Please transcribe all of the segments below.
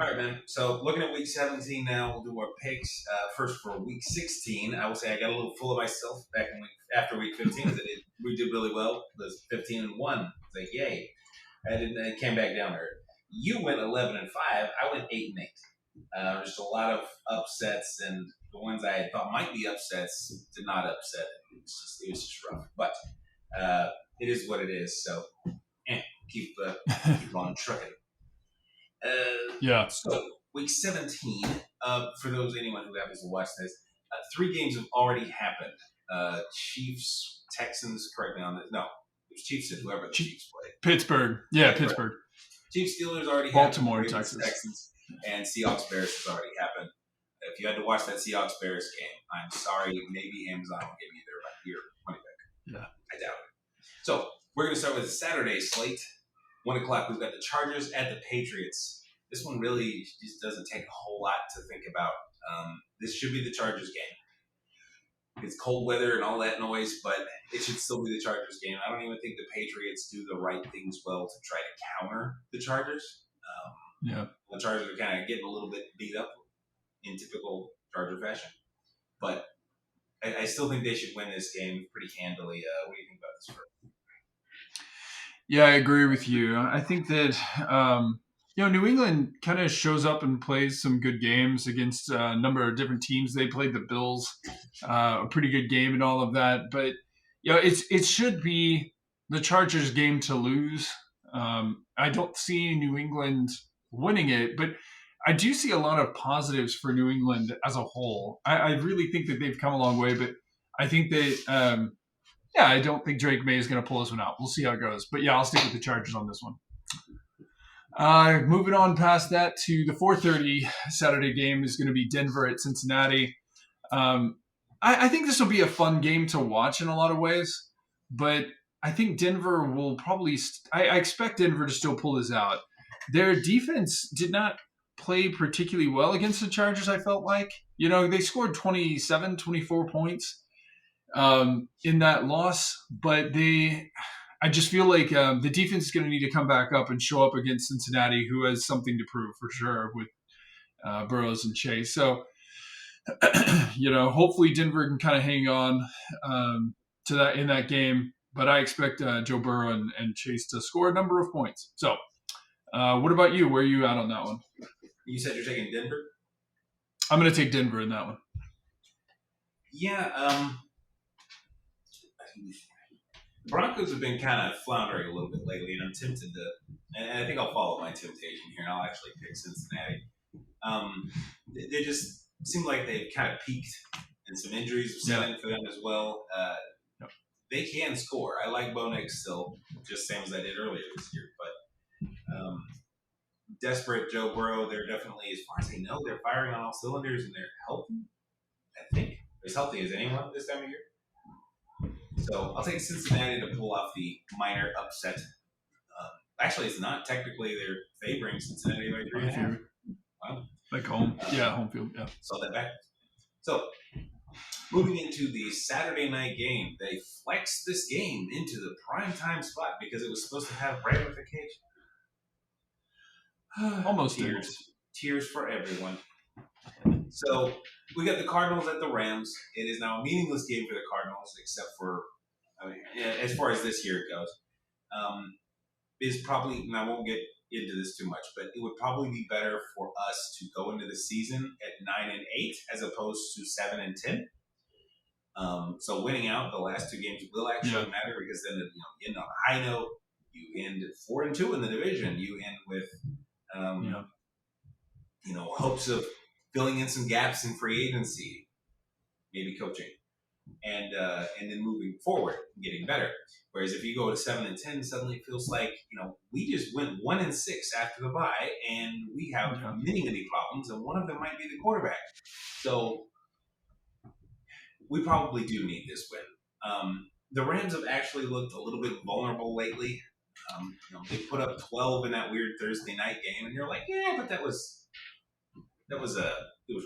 All right, man. So looking at week 17 now, we'll do our picks. First for week 16, I will say I got a little full of myself back in after week 15. We did really well. It was 15-1. It's like yay! I came back down there. You went 11-5. I went 8-8. Just a lot of upsets, and the ones I thought might be upsets did not upset. It was just rough, but it is what it is. So keep on trucking. Yeah. So week 17, for anyone who happens to watch this, 3 games have already happened. Chiefs, Texans, correct me on this. No, it was Chiefs and whoever the Chiefs played. Pittsburgh. Yeah, Pittsburgh. Chiefs, Steelers already Baltimore, happened. Texas. Texans, and Seahawks, Bears has already happened. If you had to watch that Seahawks, Bears game, I'm sorry, maybe Amazon will give you your money back. Yeah. I doubt it. So we're going to start with the Saturday slate. 1 o'clock, we've got the Chargers at the Patriots. This one really just doesn't take a whole lot to think about. This should be the Chargers game. It's cold weather and all that noise, but it should still be the Chargers game. I don't even think the Patriots do the right things well to try to counter the Chargers. The Chargers are kind of getting a little bit beat up in typical Charger fashion. But I still think they should win this game pretty handily. What do you think about this, Fred? Yeah, I agree with you. I think that New England kind of shows up and plays some good games against a number of different teams. They played the Bills, a pretty good game and all of that. But it should be the Chargers' game to lose. I don't see New England winning it, but I do see a lot of positives for New England as a whole. I really think that they've come a long way, but I think that I don't think Drake May is going to pull this one out. We'll see how it goes. But yeah, I'll stick with the Chargers on this one. Moving on past that to the 4:30 Saturday game is going to be Denver at Cincinnati. I think this will be a fun game to watch in a lot of ways, but I think Denver will probably I expect Denver to still pull this out. Their defense did not play particularly well against the Chargers, I felt like. They scored 27, 24 points in that loss, but I just feel like the defense is going to need to come back up and show up against Cincinnati, who has something to prove for sure with Burrows and Chase. So, hopefully Denver can kind of hang on to that in that game. But I expect Joe Burrow and Chase to score a number of points. So, what about you? Where are you at on that one? You said you're taking Denver? I'm going to take Denver in that one. Yeah. Broncos have been kind of floundering a little bit lately, and I'm tempted to, and I think I'll follow my temptation here, and I'll actually pick Cincinnati. They just seem like they've kind of peaked, and some injuries are set in for them as well. They can score. I like Bo Nix still, just same as I did earlier this year, but desperate Joe Burrow, they're definitely, as far as I know, they're firing on all cylinders, and they're healthy. I think as healthy as anyone this time of year. So I'll take Cincinnati to pull off the minor upset. Actually, it's not. Technically, they're favoring Cincinnati by 3.5. Wow. Like home. Home field. Yeah. Saw that back. So moving into the Saturday night game, they flexed this game into the primetime spot because it was supposed to have ramifications. Almost tears for everyone. So we got the Cardinals at the Rams. It is now a meaningless game for the Cardinals, except for, as far as this year goes, is probably, and I won't get into this too much, but it would probably be better for us to go into the season at 9-8 as opposed to 7-10. So winning out the last 2 games will actually matter because then you end on a high note. You end at 4-2 in the division. You end with hopes of filling in some gaps in free agency, maybe coaching, and then moving forward and getting better. Whereas if you go to 7-10, suddenly it feels like we just went 1-6 after the bye, and we have many problems, and one of them might be the quarterback. So we probably do need this win. The Rams have actually looked a little bit vulnerable lately. They put up 12 in that weird Thursday night game, and you're like, yeah, but it was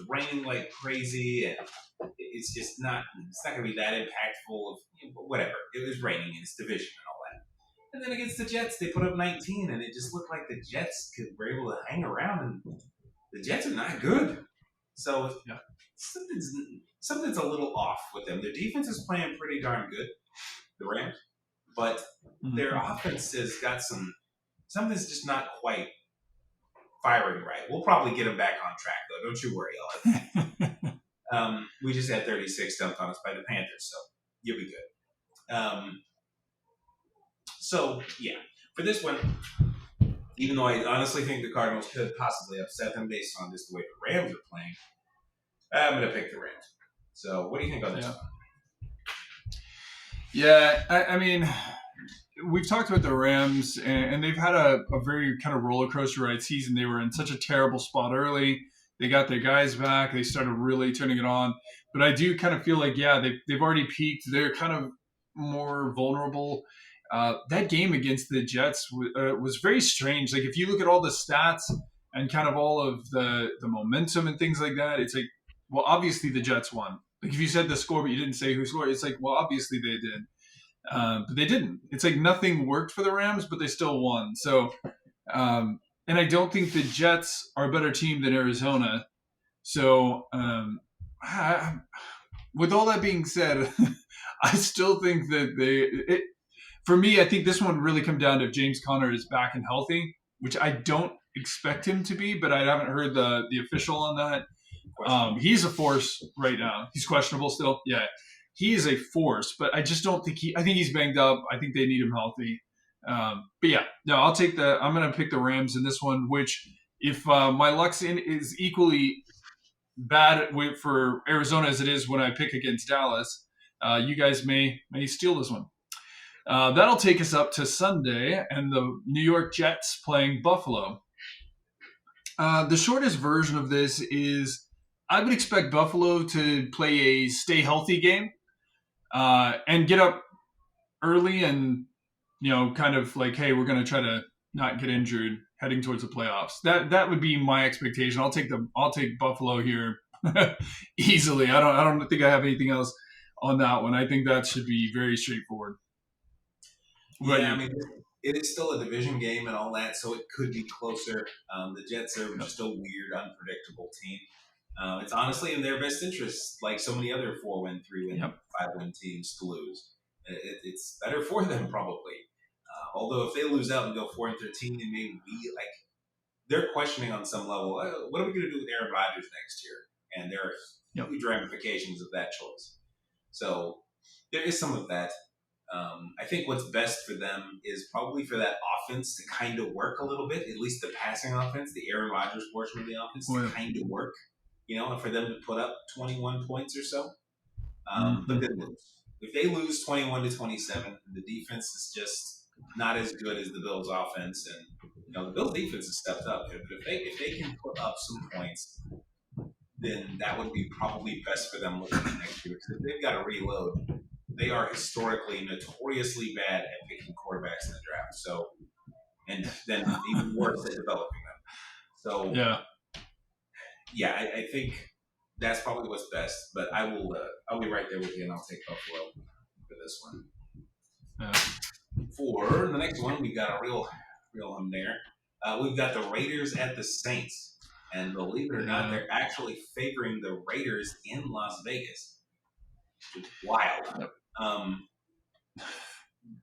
raining like crazy, and it's just not going to be that impactful of whatever. It was raining in its division and all that. And then against the Jets, they put up 19, and it just looked like the Jets were able to hang around and the Jets are not good. So Yeah. something's a little off with them. Their defense is playing pretty darn good, the Rams, but their offense has got something's just not quite firing right. We'll probably get them back on track, though. Don't you worry, Ellen. We just had 36 dumped on us by the Panthers, so you'll be good. So, yeah, for this one, even though I honestly think the Cardinals could possibly upset them based on just the way the Rams are playing, I'm going to pick the Rams. So, what do you think on this one? Yeah, I mean, we've talked about the Rams, and they've had a very kind of roller coaster ride season. They were in such a terrible spot early. They got their guys back. They started really turning it on. But I do kind of feel like, yeah, they've already peaked. They're kind of more vulnerable. That game against the Jets was very strange. Like, if you look at all the stats and kind of all of the momentum and things like that, it's like, well, obviously the Jets won. Like, if you said the score but you didn't say who scored, it's like, well, obviously they did. But they didn't. It's like nothing worked for the Rams, but they still won. So, and I don't think the Jets are a better team than Arizona. So, with all that being said, I still think that for me, I think this one really comes down to if James Conner is back and healthy, which I don't expect him to be, but I haven't heard the official on that. He's a force right now. He's questionable still. Yeah. He is a force, but I just don't think I think he's banged up. I think they need him healthy. But yeah, no, I'm going to pick the Rams in this one, which if my luck's in is equally bad for Arizona as it is when I pick against Dallas, you guys may steal this one. That'll take us up to Sunday and the New York Jets playing Buffalo. The shortest version of this is I would expect Buffalo to play a stay healthy game. And get up early and, kind of like, hey, we're going to try to not get injured heading towards the playoffs. That would be my expectation. I'll take Buffalo here easily. I don't think I have anything else on that one. I think that should be very straightforward. I mean, it is still a division game and all that, so it could be closer. The Jets are just a weird, unpredictable team. It's honestly in their best interest, like so many other 4-win, 3-win, 5-win teams to lose. It's better for them probably. Although if they lose out and go 4-13, they may be like they're questioning on some level. What are we going to do with Aaron Rodgers next year? And there are huge ramifications of that choice. So there is some of that. I think what's best for them is probably for that offense to kind of work a little bit, at least the passing offense, the Aaron Rodgers portion of the offense to kind of work. And for them to put up 21 points or so, but they lose. If they lose 21-27, the defense is just not as good as the Bills' offense, and the Bills' defense has stepped up. But if they can put up some points, then that would be probably best for them looking at next year. Because if they've got to reload, they are historically notoriously bad at picking quarterbacks in the draft. So, and then even worse at developing them. So yeah, I think that's probably what's best. But I'll be right there with you, and I'll take Buffalo for this one. For the next one, we've got a real one there. We've got the Raiders at the Saints, and believe it or not, they're actually favoring the Raiders in Las Vegas. Which is wild.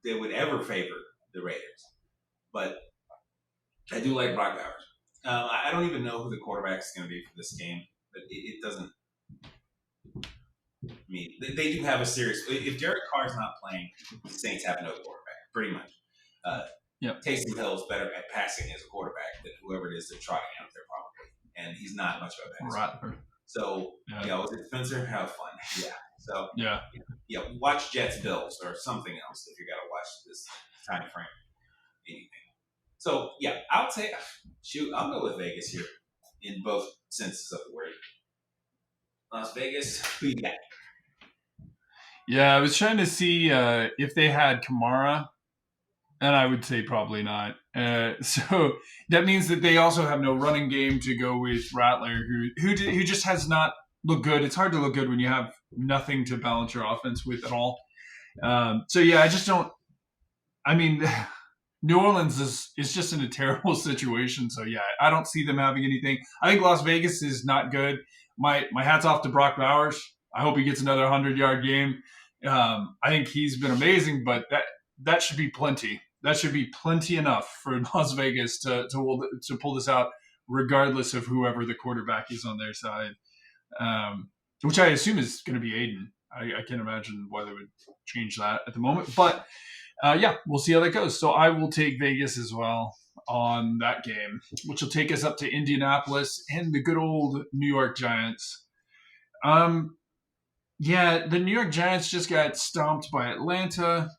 They would ever favor the Raiders, but I do like Brock Bowers. I don't even know who the quarterback is going to be for this game, but it doesn't. I mean, they do have a serious. If Derek Carr's not playing, the Saints have no quarterback, pretty much. Taysom Hill's better at passing as a quarterback than whoever it is they're trotting out there, probably, and he's not much of a passer. Right. So, was it Spencer? Have fun. Yeah. So, watch Jets Bills or something else if you got to watch this time frame. Anything. So, I'll go with Vegas here in both senses of the word. Las Vegas, who you got? Yeah, I was trying to see if they had Kamara, and I would say probably not. So that means that they also have no running game to go with Rattler, who just has not looked good. It's hard to look good when you have nothing to balance your offense with at all. I just don't. I mean, New Orleans is just in a terrible situation. So yeah, I don't see them having anything. I think Las Vegas is not good. My hat's off to Brock Bowers. I hope he gets another 100-yard game. I think he's been amazing, but that should be plenty. That should be plenty enough for Las Vegas to pull this out, regardless of whoever the quarterback is on their side, which I assume is going to be Aiden. I can't imagine why they would change that at the moment, but yeah, we'll see how that goes. So I will take Vegas as well on that game, which will take us up to Indianapolis and the good old New York Giants. Yeah, the New York Giants just got stomped by Atlanta.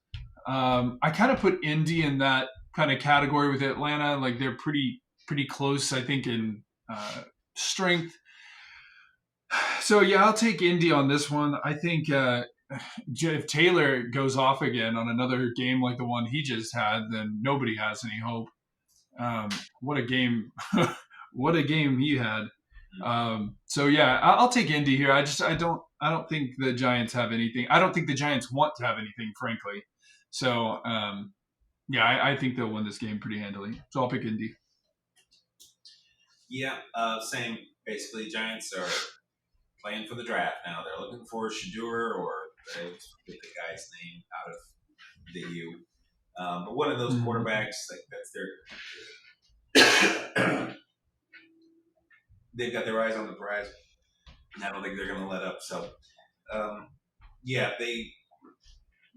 I kind of put Indy in that kind of category with Atlanta. Like they're pretty close, I think, in strength. So yeah, I'll take Indy on this one. I think if Taylor goes off again on another game like the one he just had, then nobody has any hope. What a game! What a game he had. So yeah, I'll take Indy here. I don't think the Giants have anything. I don't think the Giants want to have anything, frankly. So yeah, I think they'll win this game pretty handily. So I'll pick Indy. Yeah, same. Basically, Giants are playing for the draft now. They're looking for Shadur, or I get the guy's name out of the U. But one of those quarterbacks, like that's their. They've got their eyes on the prize, and I don't think they're going to let up. So, yeah,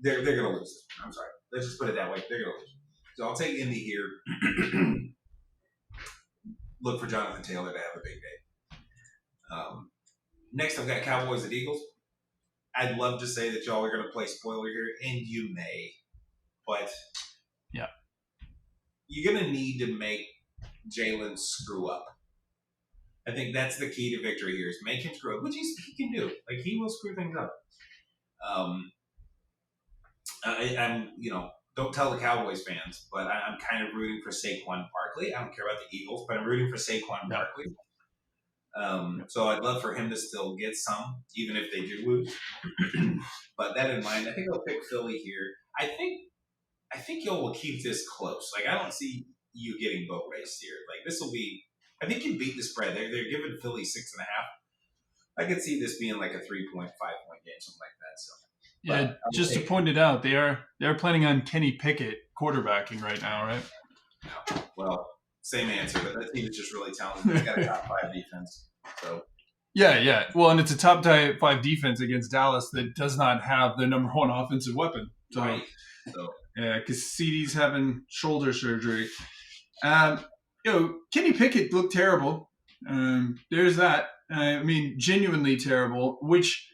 they're going to lose. I'm sorry. Let's just put it that way. They're going to lose. So I'll take Indy here. Look for Jonathan Taylor to have a big day. Next, I've got Cowboys at Eagles. I'd love to say that y'all are going to play spoiler here, and you may, but yeah, you're going to need to make Jalen screw up. I think that's the key to victory here: is make him screw up, which he can do. Like he will screw things up. I'm don't tell the Cowboys fans, but I'm kind of rooting for Saquon Barkley. I don't care about the Eagles, but I'm rooting for Saquon Barkley. So I'd love for him to still get some, even if they do lose. But that in mind, I think I'll pick Philly here. I think y'all will keep this close. Like I don't see you getting boat raced here. Like this will be. I think you beat the spread. They're giving Philly 6.5. I could see this being like a 3.5 point game, something like that. So. Yeah, just to point it out, they're planning on Kenny Pickett quarterbacking right now, right? Well, same answer, but that team is just really talented. They've got a top 5 defense. So. Yeah. Well, and it's a top 5 defense against Dallas that does not have their number 1 offensive weapon. So, right. So. Yeah, because CeeDee's having shoulder surgery. Kenny Pickett looked terrible. There's that. I mean, genuinely terrible, which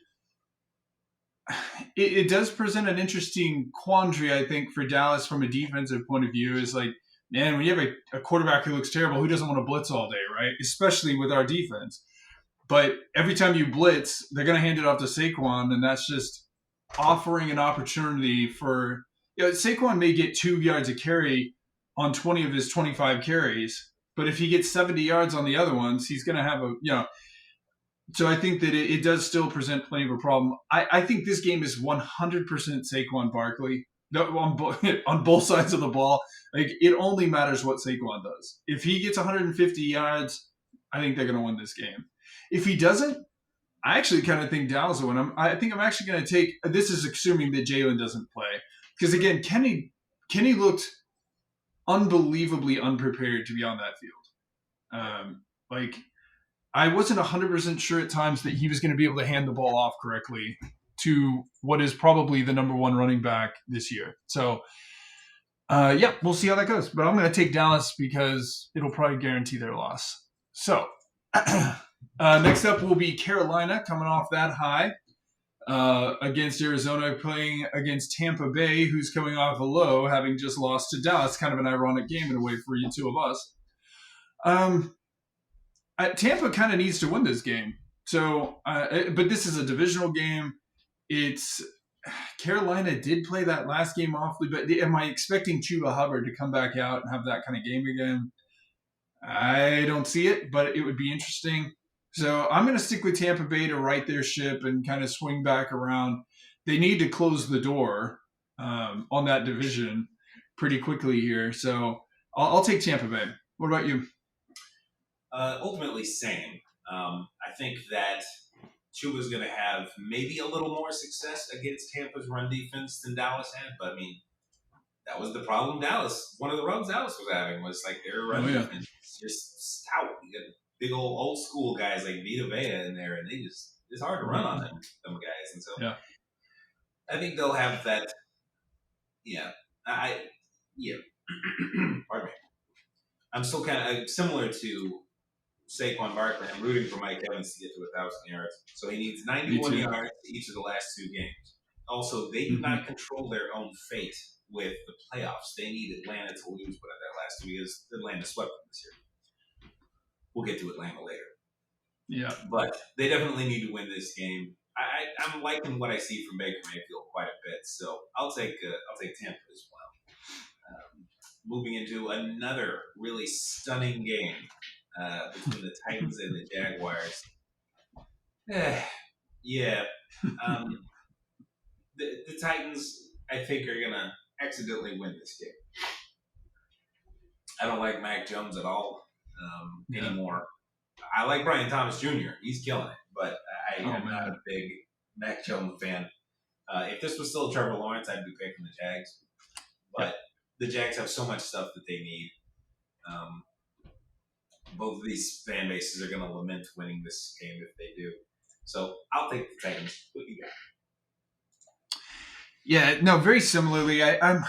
it does present an interesting quandary, I think, for Dallas from a defensive point of view. Is like, man, when you have a quarterback who looks terrible, who doesn't want to blitz all day, right? Especially with our defense. But every time you blitz, they're going to hand it off to Saquon, and that's just offering an opportunity for Saquon may get 2 yards a carry on 20 of his 25 carries, but if he gets 70 yards on the other ones, he's going to have So I think that it does still present plenty of a problem. I think this game is 100% Saquon Barkley on both sides of the ball. Like it only matters what Saquon does. If he gets 150 yards, I think they're going to win this game. If he doesn't, I actually kind of think Dallas will win. I think I'm actually going to take. This is assuming that Jalen doesn't play, because again, Kenny looked unbelievably unprepared to be on that field. I wasn't 100% sure at times that he was going to be able to hand the ball off correctly to what is probably the number 1 running back this year. So, we'll see how that goes. But I'm going to take Dallas because it'll probably guarantee their loss. So, next up will be Carolina coming off that high against Arizona, playing against Tampa Bay, who's coming off a low, having just lost to Dallas. Kind of an ironic game in a way for you two of us. Tampa kind of needs to win this game. So, but this is a divisional game. It's Carolina did play that last game awfully, but am I expecting Chuba Hubbard to come back out and have that kind of game again? I don't see it, but it would be interesting. So I'm going to stick with Tampa Bay to right their ship and kind of swing back around. They need to close the door on that division pretty quickly here. So I'll take Tampa Bay. What about you? Ultimately, same. I think that Chuba's going to have maybe a little more success against Tampa's run defense than Dallas had, but I mean, that was the problem. One of the problems Dallas was having was like their run Oh yeah, defense is just stout. You got big old school guys like Vita Vea in there, and it's hard to run on them guys. And so yeah, I think they'll have that. Yeah, yeah. Pardon me. I'm still kind of similar to Saquon Barkley. I'm rooting for Mike Evans to get to 1,000 yards. So he needs me 91 too. yards each of the last 2 games. Also, they do Hmm. not control their own fate with the playoffs. They need Atlanta to lose one of their last 2 because Atlanta swept them this year. We'll get to Atlanta later. Yeah. But they definitely need to win this game. I'm liking what I see from Baker Mayfield quite a bit, so I'll take Tampa as well. Moving into another really stunning game between the Titans and the Jaguars. Yeah, the Titans I think are gonna accidentally win this game. I don't like Mac Jones at all anymore. I like Brian Thomas Jr. He's killing it, but I am not a big Mac Jones fan. If this was still Trevor Lawrence, I'd be picking the Jags. But the Jags have so much stuff that they need. Both of these fan bases are going to lament winning this game if they do. So I'll take the Titans. What you got? Yeah, no, very similarly. I'm,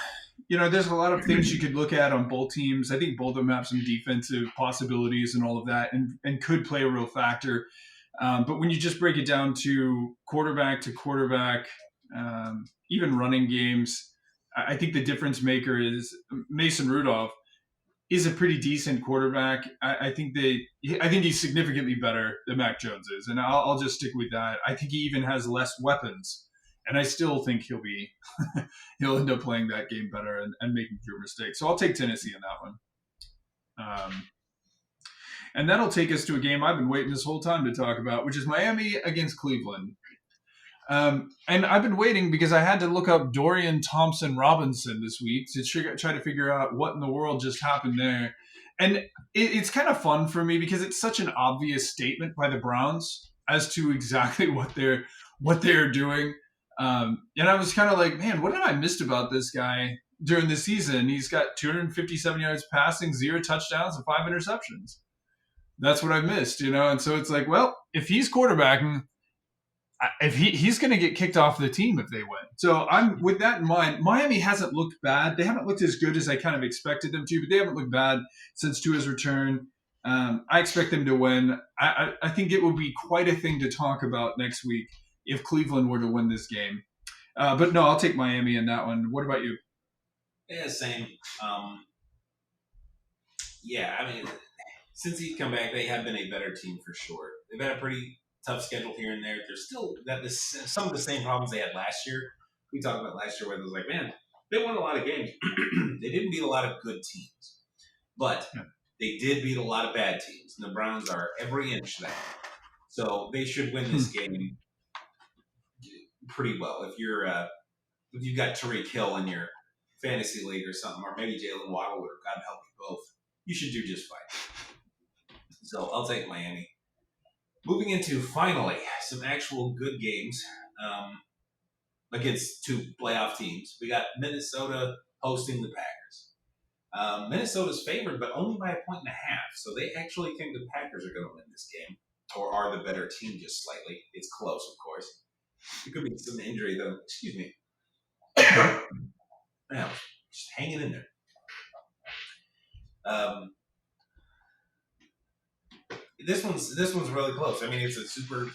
there's a lot of things you could look at on both teams. I think both of them have some defensive possibilities and all of that, and could play a real factor. But when you just break it down to quarterback, even running games, I think the difference maker is Mason Rudolph is a pretty decent quarterback. I think he's significantly better than Mac Jones is, and I'll just stick with that. I think he even has less weapons, and I still think he'll end up playing that game better and making fewer mistakes. So I'll take Tennessee in that one. And that'll take us to a game I've been waiting this whole time to talk about, which is Miami against Cleveland. And I've been waiting because I had to look up Dorian Thompson-Robinson this week to try to figure out what in the world just happened there. And it's kind of fun for me because it's such an obvious statement by the Browns as to exactly what they're doing. And I was kind of like, man, what have I missed about this guy during the season? He's got 257 yards passing, 0 touchdowns, and 5 interceptions. That's what I missed, And so it's like, well, if he's quarterbacking, if he's going to get kicked off the team if they win. So I'm with that in mind. Miami hasn't looked bad. They haven't looked as good as I kind of expected them to, but they haven't looked bad since Tua's return. I expect them to win. I think it will be quite a thing to talk about next week if Cleveland were to win this game. But no, I'll take Miami in that one. What about you? Yeah, same. Yeah, I mean, since he's come back, they have been a better team for sure. They've had a pretty tough schedule here and there. There's still some of the same problems they had last year. We talked about last year where it was like, man, they won a lot of games. They didn't beat a lot of good teams, but they did beat a lot of bad teams. And the Browns are every inch that. So they should win this game pretty well. If you've got Tyreek Hill in your fantasy league or something, or maybe Jalen Waddle, or God help you both, you should do just fine. So I'll take Miami. Moving into, finally, some actual good games against 2 playoff teams. We got Minnesota hosting the Packers. Minnesota's favored, but only by 1.5. So they actually think the Packers are going to win this game, or are the better team just slightly. It's close, of course. It could be some injury, though. Excuse me. Man, just hanging in there. This one's really close. I mean, it's a super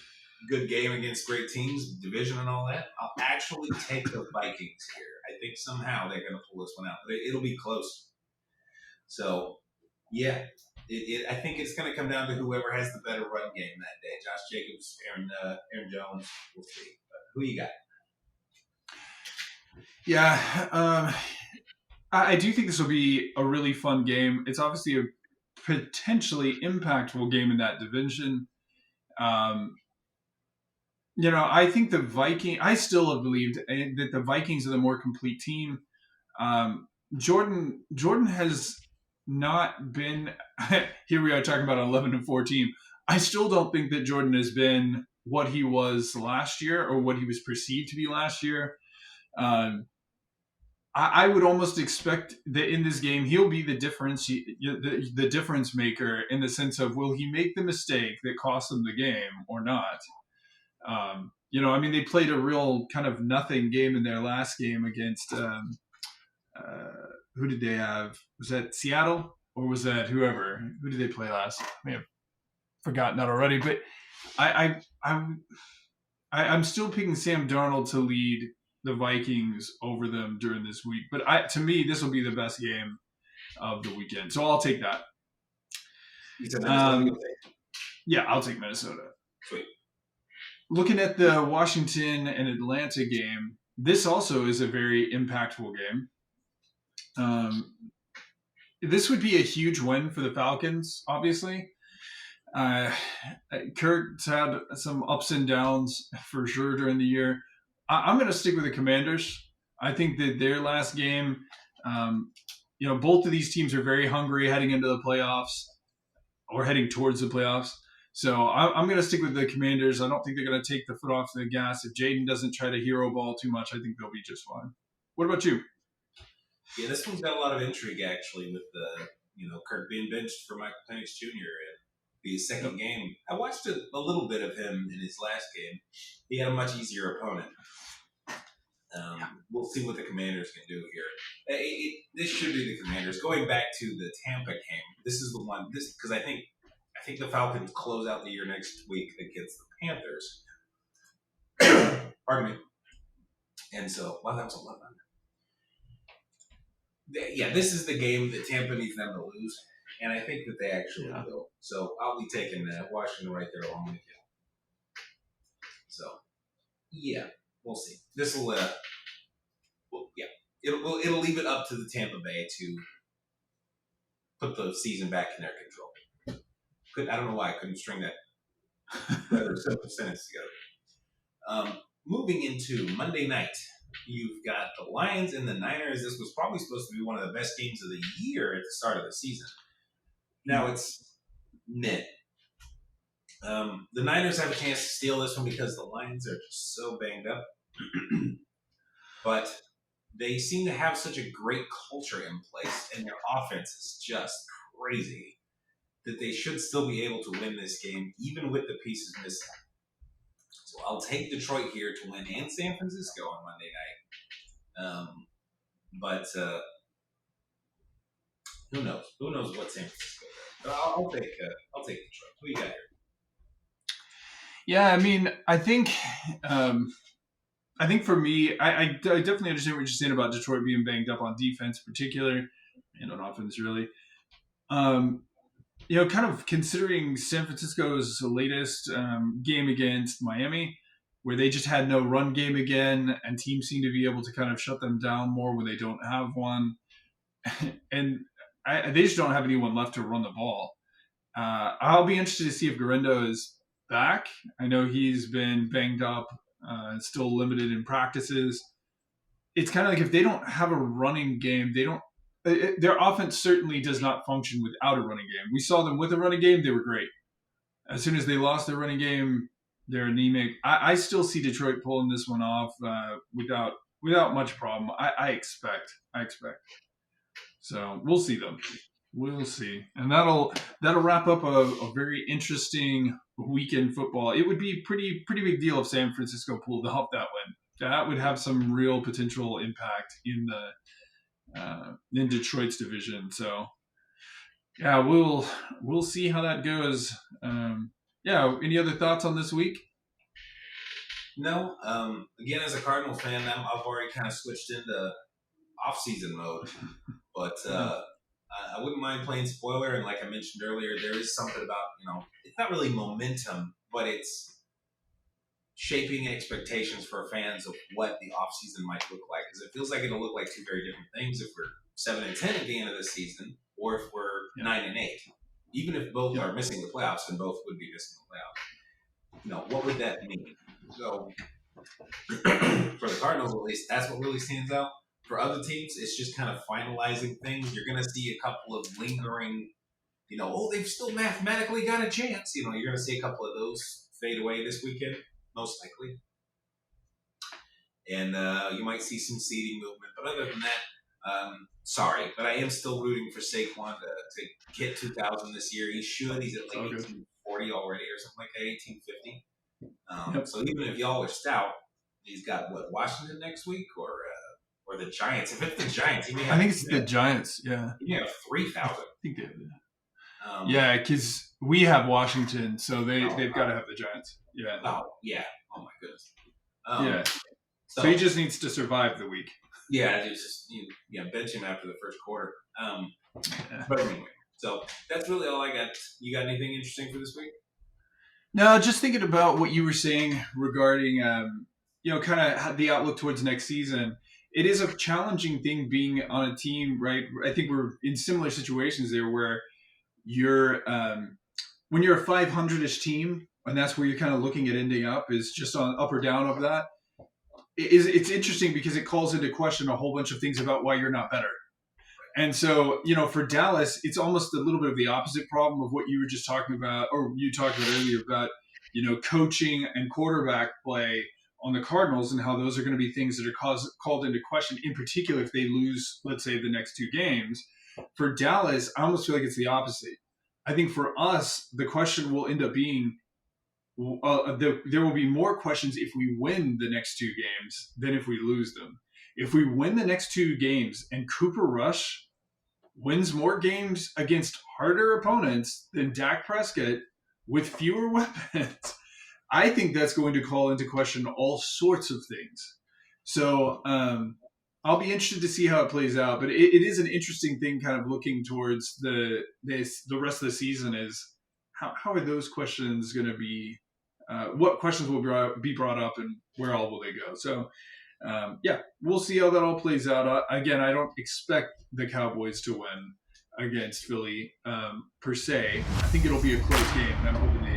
good game against great teams, division and all that. I'll actually take the Vikings here. I think somehow they're going to pull this one out, but it'll be close. So, yeah, I think it's going to come down to whoever has the better run game that day. Josh Jacobs, Aaron Jones. We'll see. But who you got? Yeah, I do think this will be a really fun game. It's obviously a potentially impactful game in that division. I think I still have believed that the Vikings are the more complete team. Jordan has not been. Here we are talking about 11-14. I still don't think that Jordan has been what he was last year or what he was perceived to be last year. Um, I would almost expect that in this game he'll be the difference maker in the sense of will he make the mistake that cost them the game or not. I mean, they played a real kind of nothing game in their last game against uh, who did they have? Was that Seattle or was that whoever? Who did they play last? I may have forgotten that already, but I'm still picking Sam Darnold to lead the Vikings over them during this week. But to me, this will be the best game of the weekend, so I'll take that. You said Minnesota. Yeah, I'll take Minnesota. Sweet. Looking at the Washington and Atlanta game, this also is a very impactful game. This would be a huge win for the Falcons, obviously. Kirk's had some ups and downs for sure during the year. I'm going to stick with the Commanders. I think that their last game, both of these teams are very hungry heading into the playoffs or heading towards the playoffs. So I'm going to stick with the Commanders. I don't think they're going to take the foot off the gas. If Jaden doesn't try to hero ball too much, I think they'll be just fine. What about you? Yeah, this one's got a lot of intrigue actually with the Kirk being benched for Michael Penix Jr. and the second game. I watched a little bit of him in his last game. He had a much easier opponent. We'll see what the Commanders can do here. This should be the Commanders. Going back to the Tampa game, this is the one. Because I think the Falcons close out the year next week against the Panthers. Pardon me. And so, that was a lot. Yeah, this is the game that Tampa needs them to lose, and I think that they actually will. So I'll be taking Washington right there along with you. So, yeah, we'll see. This will, it'll leave it up to the Tampa Bay to put the season back in their control. I don't know why I couldn't string that rather simple sentence together. Moving into Monday night. You've got the Lions and the Niners. This was probably supposed to be one of the best games of the year at the start of the season. Now it's mid. The Niners have a chance to steal this one because the Lions are just so banged up. But they seem to have such a great culture in place, and their offense is just crazy, that they should still be able to win this game, even with the pieces missing. So I'll take Detroit here to win and San Francisco on Monday night. But who knows? Who knows what San Francisco does? But I'll take Detroit. Who you got here? Yeah, I mean, I think for me, I definitely understand what you're saying about Detroit being banged up on defense, in particular, and on offense, really. Kind of considering San Francisco's latest game against Miami, where they just had no run game again, and teams seem to be able to kind of shut them down more when they don't have one. And they just don't have anyone left to run the ball. I'll be interested to see if Guerrero is back. I know he's been banged up, still limited in practices. It's kind of like if they don't have a running game, their offense certainly does not function without a running game. We saw them with a running game; they were great. As soon as they lost their running game, they're anemic. I still see Detroit pulling this one off without much problem. I expect. So we'll see them. We'll see, and that'll wrap up a very interesting weekend football. It would be pretty big deal if San Francisco pulled off that win. That would have some real potential impact in Detroit's division. So yeah, we'll see how that goes. Any other thoughts on this week? No. Again, as a Cardinals fan, I've already kind of switched into off-season mode, but I wouldn't mind playing spoiler. And like I mentioned earlier, there is something about it's not really momentum, but it's shaping expectations for fans of what the offseason might look like. Because it feels like it'll look like two very different things if we're 7-10 at the end of the season, or if we're 9-8. Even if both are missing the playoffs, and both would be missing the playoffs. What would that mean? So for the Cardinals, at least, that's what really stands out. For other teams, it's just kind of finalizing things. You're going to see a couple of lingering, they've still mathematically got a chance. You're going to see a couple of those fade away this weekend, most likely. And you might see some seeding movement. But other than that, sorry, but I am still rooting for Saquon to get 2,000 this year. He should. He's at like 1840 already or something like that, 1850. So even if y'all are stout, he's got Washington next week or the Giants. If it's the Giants, he may have. I think it's the Giants. Yeah, he may have 3,000. I think they have. Yeah, because we have Washington, so they've got to have the Giants. Yeah. Oh yeah. Oh my goodness. Yeah. So he just needs to survive the week. Yeah, just bench him after the first quarter. But anyway, so that's really all I got. You got anything interesting for this week? No, just thinking about what you were saying regarding, kind of the outlook towards next season. It is a challenging thing being on a team, right? I think we're in similar situations there where you're, when you're a 500-ish team, and that's where you're kind of looking at ending up is just on up or down of that. It's interesting because it calls into question a whole bunch of things about why you're not better. And so, for Dallas, it's almost a little bit of the opposite problem of what you were just talking about, or you talked about earlier about, coaching and quarterback play on the Cardinals and how those are going to be things that are called into question, in particular if they lose, let's say, the next 2 games. For Dallas, I almost feel like it's the opposite. I think for us, the question will end up being, there will be more questions if we win the next 2 games than if we lose them. If we win the next 2 games and Cooper Rush wins more games against harder opponents than Dak Prescott with fewer weapons, I think that's going to call into question all sorts of things. So I'll be interested to see how it plays out. But it is an interesting thing kind of looking towards the rest of the season is how are those questions going to be, what questions will be brought up and where all will they go? So we'll see how that all plays out. Again, I don't expect the Cowboys to win against Philly per se. I think it'll be a close game, and I'm hoping they